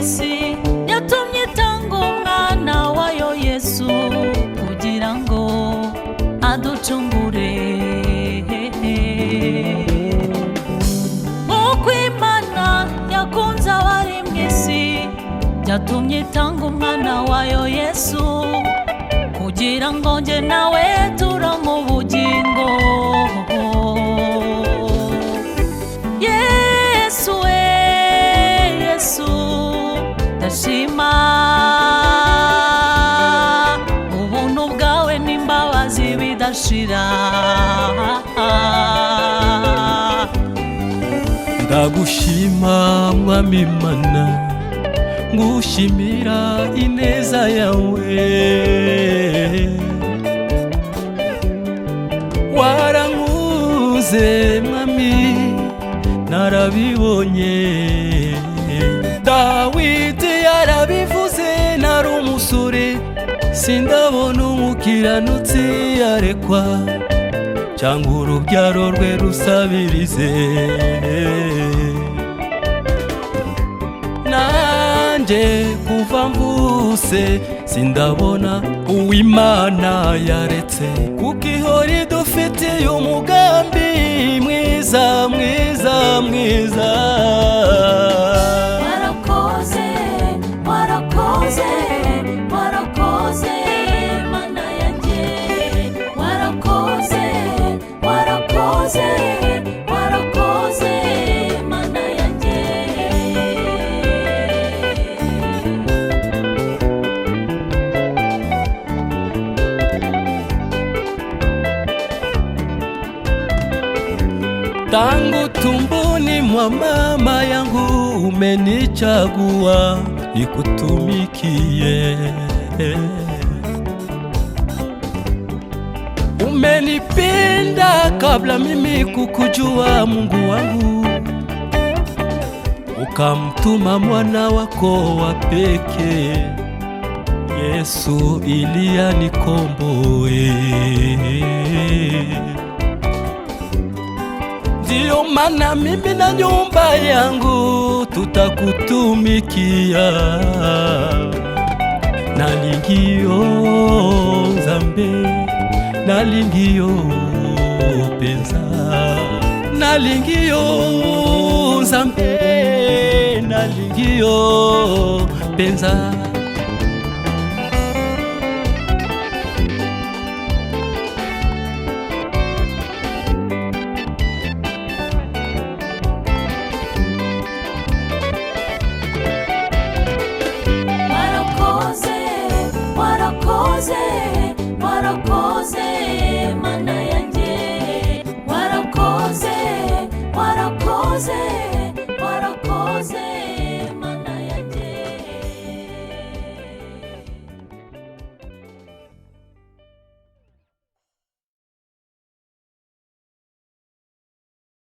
mw'isi yatumye itanga umwana wayo Yesu kugira ngo aducungure. Nk'uko Imana yakunze abari mw'isi yatumye itanga umwana wayo Yesu kugira ngo nje nawe turonke ubugingo. Yesu we Yesu ndashima ubuntu bwawe n'imbabazi bidashira. Ndagushima Mwami Imana, ngushimira ineza yawe. Warankuze Mwami narabibonye. Dawidi yarabivuze nari umusore, sindabona umukiranutsi arekwa cyangwa urubyaro rwe rusabirize. Nanje kuva mvuse sindabona uw'Imana yaretse, kuko ihora idufitiye umugambi mwiza mwiza mwiza. Warakoze, warakoze, warakoze Mana yanjye. Warakoze, warakoze, warakoze Mana yanjye. Tangu tumboni mwa mama yangu umenichagua nikutumikie. Umenipenda kabla mimi kukujua Mungu wangu, ukamtuma mwana wako wa pekee Yesu ili anikomboe. Ndiyo maana mimi na nyumba yangu tutakutumikia. Nalingio Nzambe, nalingio penza, nalingio Nzambe, nalingio penza.